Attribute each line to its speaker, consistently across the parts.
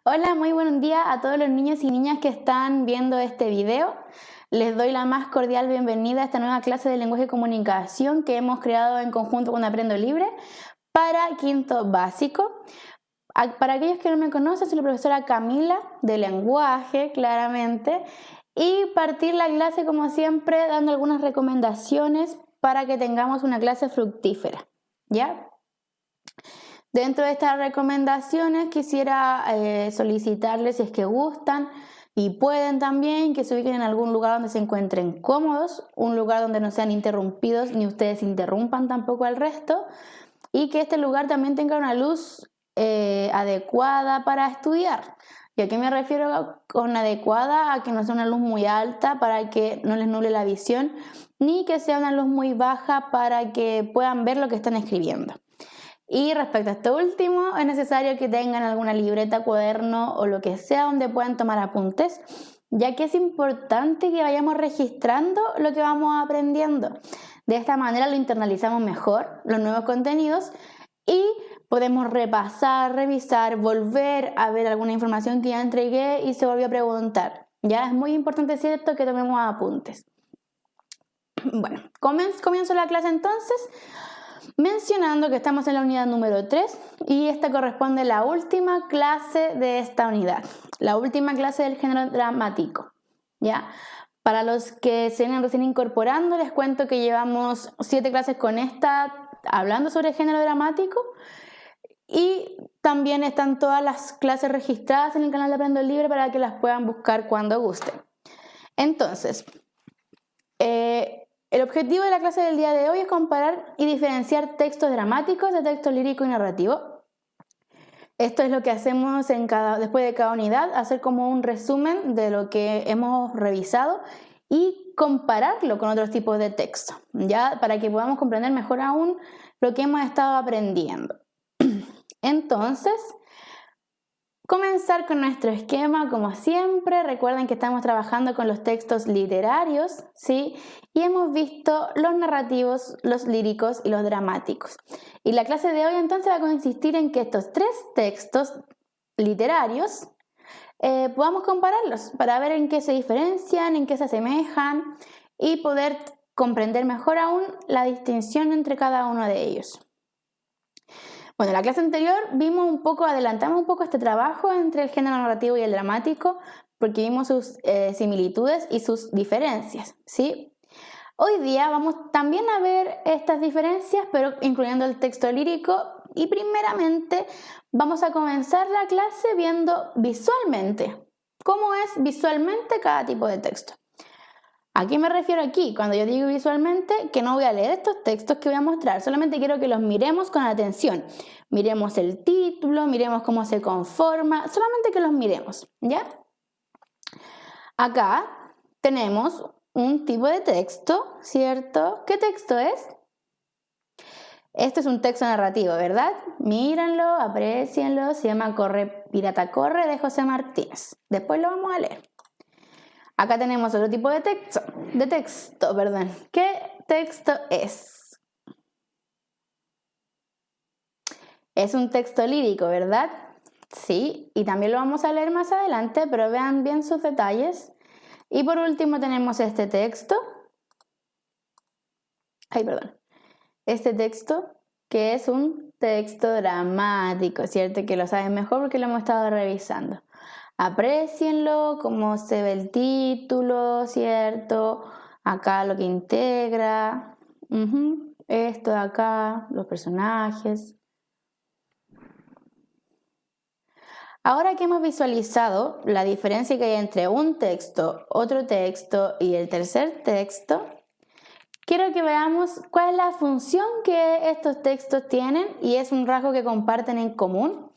Speaker 1: Hola, muy buen día a todos los niños y niñas que están viendo este video. Les doy la más cordial bienvenida a esta nueva clase de lenguaje y comunicación que hemos creado en conjunto con Aprendo Libre para quinto básico. Para aquellos que no me conocen, soy la profesora Camila de lenguaje, claramente, y partir la clase como siempre dando algunas recomendaciones para que tengamos una clase fructífera, ¿ya? Dentro de estas recomendaciones quisiera solicitarles, si es que gustan y pueden también, que se ubiquen en algún lugar donde se encuentren cómodos, un lugar donde no sean interrumpidos ni ustedes interrumpan tampoco al resto, y que este lugar también tenga una luz adecuada para estudiar. ¿Y a qué me refiero con adecuada? A que no sea una luz muy alta para que no les nuble la visión, ni que sea una luz muy baja para que puedan ver lo que están escribiendo. Y respecto a esto último, es necesario que tengan alguna libreta, cuaderno o lo que sea donde puedan tomar apuntes, ya que es importante que vayamos registrando lo que vamos aprendiendo. De esta manera lo internalizamos mejor, los nuevos contenidos, y podemos repasar, revisar, volver a ver alguna información que ya entregué y se volvió a preguntar. Ya es muy importante, ¿cierto?, que tomemos apuntes. Bueno, comienzo la clase entonces, mencionando que estamos en la unidad número 3 y esta corresponde a la última clase de esta unidad, la última clase del género dramático, ¿ya? Para los que se vienen recién incorporando, les cuento que llevamos 7 clases con esta, hablando sobre el género dramático, y también están todas las clases registradas en el canal de Aprendo Libre para que las puedan buscar cuando gusten. Entonces, el objetivo de la clase del día de hoy es comparar y diferenciar textos dramáticos de texto lírico y narrativo. Esto es lo que hacemos después de cada unidad, hacer como un resumen de lo que hemos revisado y compararlo con otros tipos de texto, ya para que podamos comprender mejor aún lo que hemos estado aprendiendo. Entonces, comenzar con nuestro esquema, como siempre. Recuerden que estamos trabajando con los textos literarios, ¿sí? Y hemos visto los narrativos, los líricos y los dramáticos. Y la clase de hoy entonces va a consistir en que estos 3 textos literarios podamos compararlos para ver en qué se diferencian, en qué se asemejan y poder comprender mejor aún la distinción entre cada uno de ellos. Bueno, en la clase anterior adelantamos un poco este trabajo entre el género narrativo y el dramático, porque vimos sus similitudes y sus diferencias, ¿sí? Hoy día vamos también a ver estas diferencias, pero incluyendo el texto lírico, y primeramente vamos a comenzar la clase viendo visualmente cómo es visualmente cada tipo de texto. ¿A qué me refiero aquí? Cuando yo digo visualmente, que no voy a leer estos textos que voy a mostrar, solamente quiero que los miremos con atención. Miremos el título, miremos cómo se conforma, solamente que los miremos, ¿ya? Acá tenemos un tipo de texto, ¿cierto? ¿Qué texto es? Esto es un texto narrativo, ¿verdad? Mírenlo, aprecienlo, se llama Corre, Pirata Corre, de José Martínez. Después lo vamos a leer. Acá tenemos otro tipo de texto, ¿Qué texto es? Es un texto lírico, ¿verdad? Sí, y también lo vamos a leer más adelante, pero vean bien sus detalles. Y por último tenemos este texto. Este texto que es un texto dramático, ¿cierto? Que lo saben mejor porque lo hemos estado revisando. Aprécienlo, cómo se ve el título, ¿cierto? Acá lo que integra. Esto de acá, los personajes. Ahora que hemos visualizado la diferencia que hay entre un texto, otro texto y el tercer texto, quiero que veamos cuál es la función que estos textos tienen, y es un rasgo que comparten en común.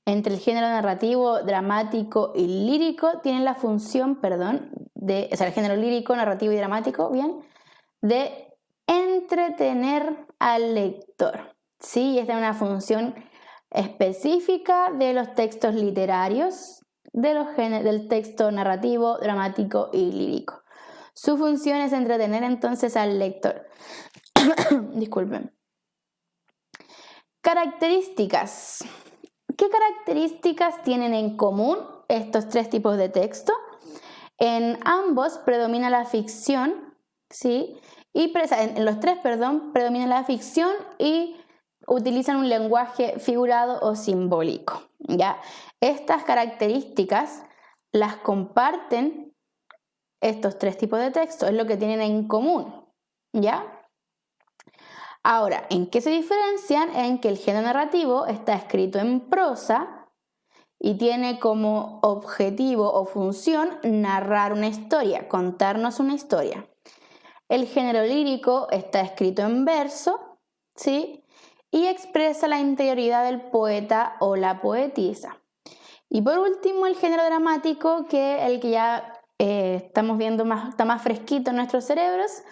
Speaker 1: Entre el género narrativo, dramático y lírico tienen la función, el género lírico, narrativo y dramático, de entretener al lector. Sí, esta es una función específica de los textos literarios, del texto narrativo, dramático y lírico. Su función es entretener entonces al lector. Disculpen. Características. ¿Qué características tienen en común estos tres tipos de texto? En ambos predomina la ficción, ¿sí? En los tres, predomina la ficción y utilizan un lenguaje figurado o simbólico, ¿ya? Estas características las comparten estos tres tipos de texto, es lo que tienen en común, ¿ya? Ahora, ¿en qué se diferencian? En que el género narrativo está escrito en prosa y tiene como objetivo o función narrar una historia, contarnos una historia. El género lírico está escrito en verso, ¿sí? Y expresa la interioridad del poeta o la poetisa. Y por último, el género dramático, que el que ya estamos viendo está más fresquito en nuestros cerebros,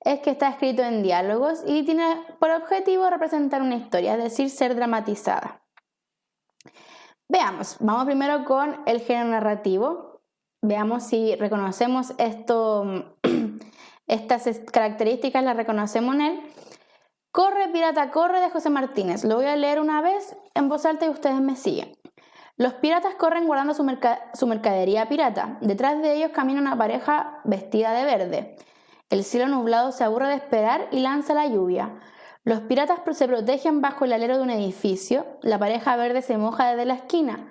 Speaker 1: es que está escrito en diálogos y tiene por objetivo representar una historia, es decir, ser dramatizada. Veamos, vamos primero con el género narrativo. Veamos si reconocemos estas características, las reconocemos en él. Corre, pirata, corre, de José Martínez. Lo voy a leer una vez en voz alta y ustedes me siguen. Los piratas corren guardando su mercadería pirata. Detrás de ellos camina una pareja vestida de verde. El cielo nublado se aburre de esperar y lanza la lluvia. Los piratas se protegen bajo el alero de un edificio. La pareja verde se moja desde la esquina.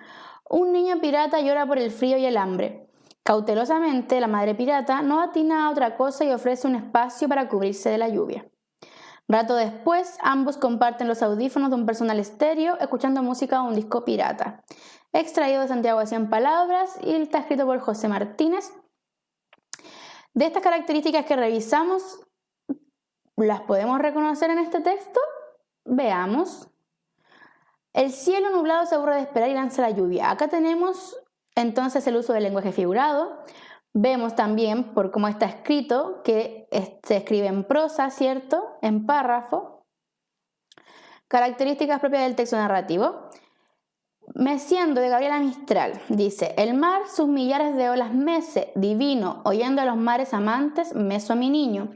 Speaker 1: Un niño pirata llora por el frío y el hambre. Cautelosamente, la madre pirata no atina a otra cosa y ofrece un espacio para cubrirse de la lluvia. Rato después, ambos comparten los audífonos de un personal estéreo, escuchando música de un disco pirata. Extraído de Santiago de 100 palabras y está escrito por José Martínez. De estas características que revisamos, ¿las podemos reconocer en este texto? Veamos. El cielo nublado se aburre de esperar y lanza la lluvia. Acá tenemos entonces el uso del lenguaje figurado. Vemos también, por cómo está escrito, que se escribe en prosa, ¿cierto? En párrafo. Características propias del texto narrativo. Meciendo, de Gabriela Mistral, dice: el mar sus millares de olas mece, divino, oyendo a los mares amantes, meso a mi niño.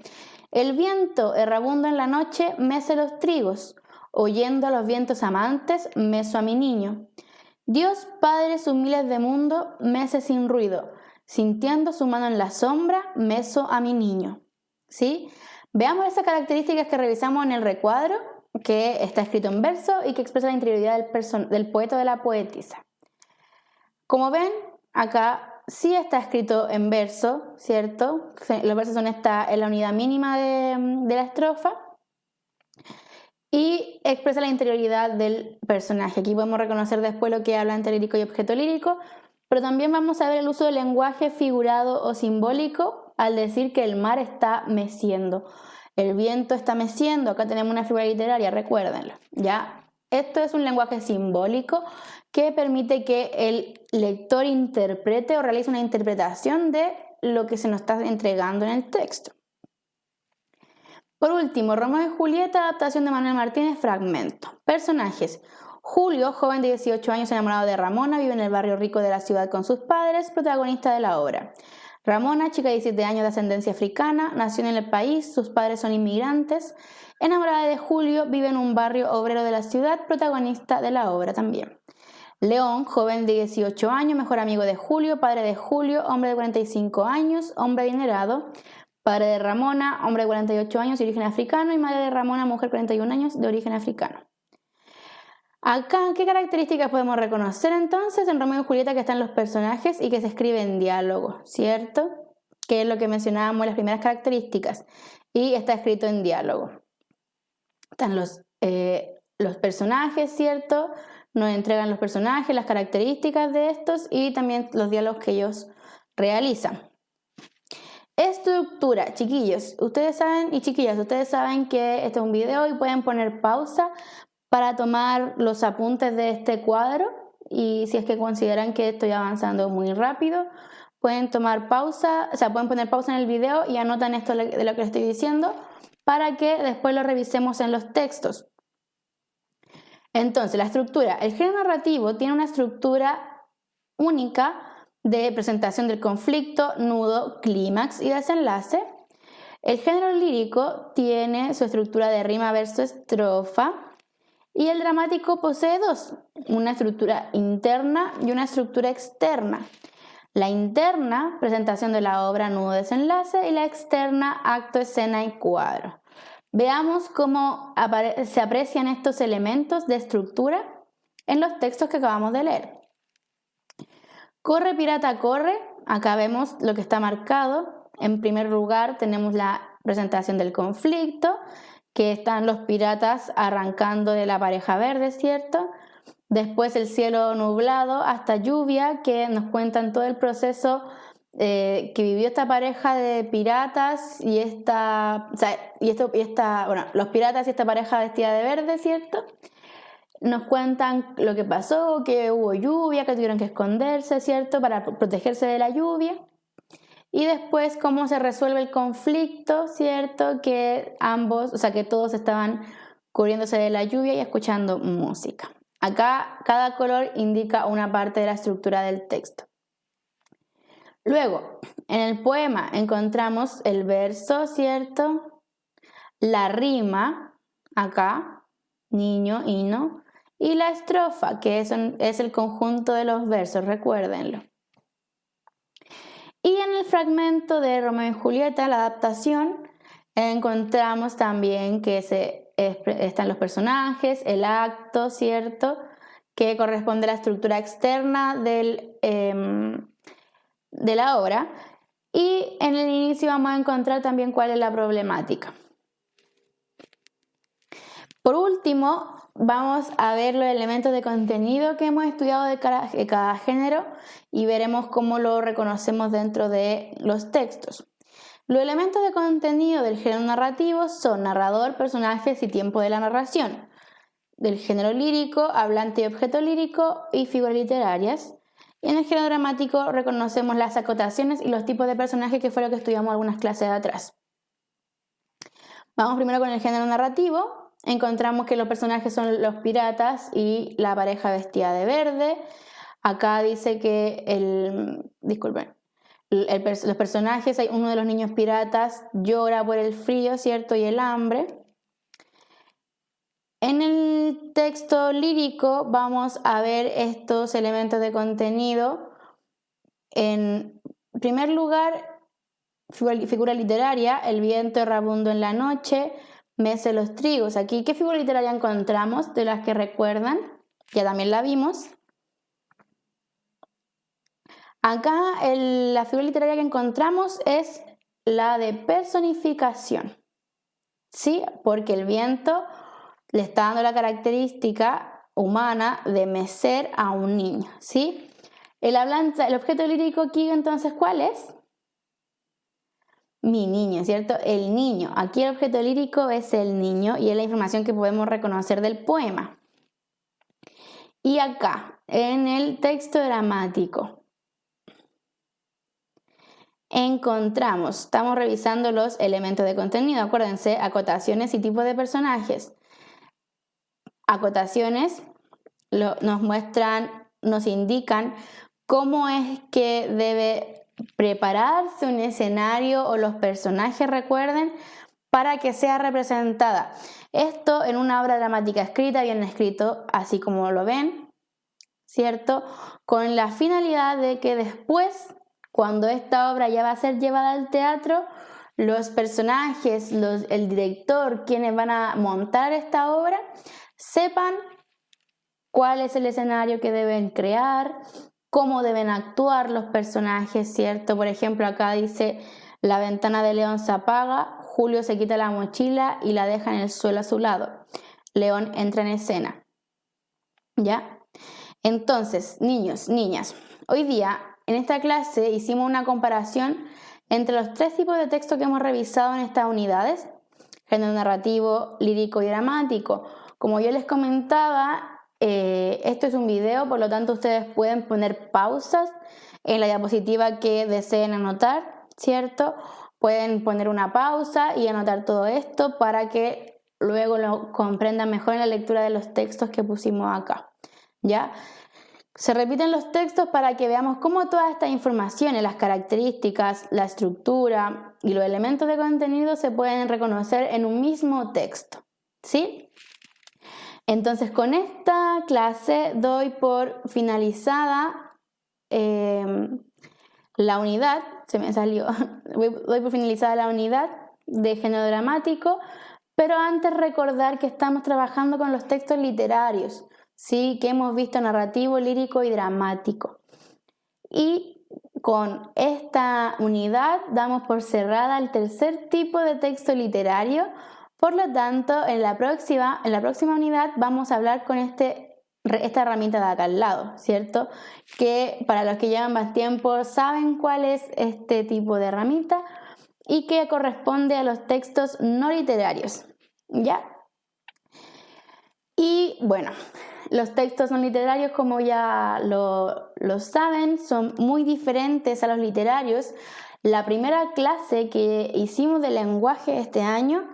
Speaker 1: El viento errabundo en la noche, mece los trigos, oyendo a los vientos amantes, meso a mi niño. Dios Padre sus miles de mundo, mece sin ruido, sintiendo su mano en la sombra, meso a mi niño. ¿Sí? Veamos esas características que revisamos en el recuadro, que está escrito en verso y que expresa la interioridad del poeta o de la poetisa. Como ven, acá sí está escrito en verso, ¿cierto? Los versos son en la unidad mínima de la estrofa y expresa la interioridad del personaje. Aquí podemos reconocer después lo que habla ente lírico y objeto lírico, pero también vamos a ver el uso del lenguaje figurado o simbólico al decir que el mar está meciendo. El viento está meciendo, acá tenemos una figura literaria, recuérdenlo, ¿ya? Esto es un lenguaje simbólico que permite que el lector interprete o realice una interpretación de lo que se nos está entregando en el texto. Por último, Romeo y Julieta, adaptación de Manuel Martínez, fragmento. Personajes. Julio, joven de 18 años enamorado de Ramona, vive en el barrio rico de la ciudad con sus padres, protagonista de la obra. Ramona, chica de 17 años de ascendencia africana, nació en el país, sus padres son inmigrantes. Enamorada de Julio, vive en un barrio obrero de la ciudad, protagonista de la obra también. León, joven de 18 años, mejor amigo de Julio, padre de Julio, hombre de 45 años, hombre adinerado. Padre de Ramona, hombre de 48 años, de origen africano, y madre de Ramona, mujer de 41 años, de origen africano. Acá, ¿qué características podemos reconocer entonces en Romeo y Julieta que están los personajes y que se escribe en diálogo, ¿cierto? Que es lo que mencionábamos en las primeras características. Y está escrito en diálogo. Están los personajes, ¿cierto? Nos entregan los personajes, las características de estos y también los diálogos que ellos realizan. Estructura, chiquillos, ustedes saben, y chiquillas, ustedes saben que este es un video y pueden poner pausa para tomar los apuntes de este cuadro, y si es que consideran que estoy avanzando muy rápido, pueden tomar pausa, pueden poner pausa en el video y anotan esto de lo que les estoy diciendo para que después lo revisemos en los textos. Entonces, la estructura. El género narrativo tiene una estructura única de presentación del conflicto, nudo, clímax y desenlace. El género lírico tiene su estructura de rima, verso, estrofa. Y el dramático posee dos, una estructura interna y una estructura externa. La interna, presentación de la obra, nudo, desenlace, y la externa, acto, escena y cuadro. Veamos cómo se aprecian estos elementos de estructura en los textos que acabamos de leer. Corre, pirata, corre. Acá vemos lo que está marcado. En primer lugar tenemos la presentación del conflicto, que están los piratas arrancando de la pareja verde, ¿cierto? Después el cielo nublado hasta lluvia, que nos cuentan todo el proceso que vivió esta pareja de piratas los piratas y esta pareja vestida de verde, ¿cierto? Nos cuentan lo que pasó, que hubo lluvia, que tuvieron que esconderse, ¿cierto? Para protegerse de la lluvia. Y después cómo se resuelve el conflicto, ¿cierto? Que todos estaban cubriéndose de la lluvia y escuchando música. Acá cada color indica una parte de la estructura del texto. Luego, en el poema encontramos el verso, ¿cierto? La rima, acá, niño, hino, y la estrofa, que es el conjunto de los versos, recuérdenlo. Y en el fragmento de Romeo y Julieta, la adaptación, encontramos también que están los personajes, el acto, ¿cierto? Que corresponde a la estructura externa de la obra. Y en el inicio vamos a encontrar también cuál es la problemática. Por último, vamos a ver los elementos de contenido que hemos estudiado de cada género y veremos cómo lo reconocemos dentro de los textos. Los elementos de contenido del género narrativo son narrador, personajes y tiempo de la narración. Del género lírico, hablante y objeto lírico y figuras literarias. Y en el género dramático reconocemos las acotaciones y los tipos de personajes, que fue lo que estudiamos algunas clases atrás. Vamos primero con el género narrativo. Encontramos que los personajes son los piratas y la pareja vestida de verde. Acá dice que los personajes, hay uno de los niños piratas llora por el frío, ¿cierto? Y el hambre. En el texto lírico vamos a ver estos elementos de contenido. En primer lugar, figura literaria, el viento errabundo en la noche, mece los trigos. Aquí, ¿qué figura literaria encontramos de las que recuerdan? Ya también la vimos. Acá la figura literaria que encontramos es la de personificación, ¿sí? Porque el viento le está dando la característica humana de mecer a un niño, ¿sí? El objeto lírico aquí, entonces, ¿cuál es? Mi niño, ¿cierto? El niño. Aquí el objeto lírico es el niño y es la información que podemos reconocer del poema. Y acá, en el texto dramático, estamos revisando los elementos de contenido. Acuérdense, acotaciones y tipos de personajes. Acotaciones nos indican cómo es que debe prepararse un escenario o los personajes, recuerden, para que sea representada. Esto en una obra dramática escrita, bien escrito, así como lo ven, ¿cierto? Con la finalidad de que después, cuando esta obra ya va a ser llevada al teatro, los personajes, el director, quienes van a montar esta obra, sepan cuál es el escenario que deben crear, cómo deben actuar los personajes, ¿cierto? Por ejemplo, acá dice, la ventana de León se apaga, Julio se quita la mochila y la deja en el suelo a su lado. León entra en escena. ¿Ya? Entonces, niños, niñas, hoy día en esta clase hicimos una comparación entre los tres tipos de texto que hemos revisado en estas unidades, género narrativo, lírico y dramático. Como yo les comentaba, esto es un video, por lo tanto ustedes pueden poner pausas en la diapositiva que deseen anotar, ¿cierto? Pueden poner una pausa y anotar todo esto para que luego lo comprendan mejor en la lectura de los textos que pusimos acá, ¿ya? Se repiten los textos para que veamos cómo todas estas informaciones, las características, la estructura y los elementos de contenido se pueden reconocer en un mismo texto, ¿sí? Entonces, con esta clase doy por finalizada la unidad, se me salió, doy por finalizada la unidad de género dramático, pero antes recordar que estamos trabajando con los textos literarios, ¿sí? Que hemos visto narrativo, lírico y dramático. Y con esta unidad damos por cerrada el tercer tipo de texto literario. Por lo tanto, en la próxima unidad vamos a hablar con esta herramienta de acá al lado, ¿cierto? Que para los que llevan más tiempo saben cuál es este tipo de herramienta y que corresponde a los textos no literarios, ¿ya? Y bueno, los textos no literarios, como ya lo saben, son muy diferentes a los literarios. La primera clase que hicimos de lenguaje este año,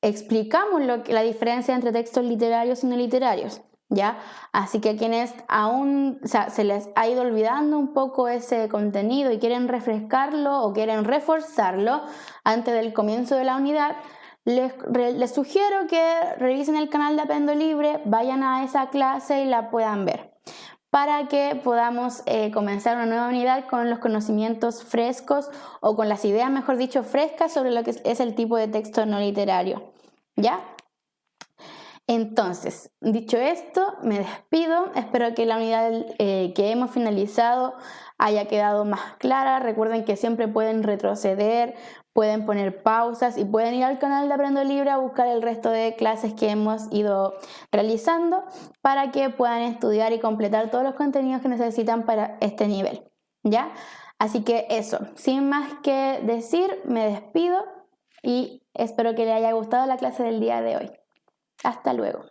Speaker 1: explicamos la diferencia entre textos literarios y no literarios, ¿ya? Así que a quienes aún se les ha ido olvidando un poco ese contenido y quieren refrescarlo o quieren reforzarlo antes del comienzo de la unidad, les sugiero que revisen el canal de Aprendo Libre, vayan a esa clase y la puedan ver, para que podamos comenzar una nueva unidad con los conocimientos frescos o con las ideas, mejor dicho, frescas sobre lo que es el tipo de texto no literario, ¿ya? Entonces, dicho esto, me despido. Espero que la unidad que hemos finalizado haya quedado más clara. Recuerden que siempre pueden retroceder, pueden poner pausas y pueden ir al canal de Aprendo Libre a buscar el resto de clases que hemos ido realizando para que puedan estudiar y completar todos los contenidos que necesitan para este nivel, ¿ya? Así que eso, sin más que decir, me despido y espero que les haya gustado la clase del día de hoy. Hasta luego.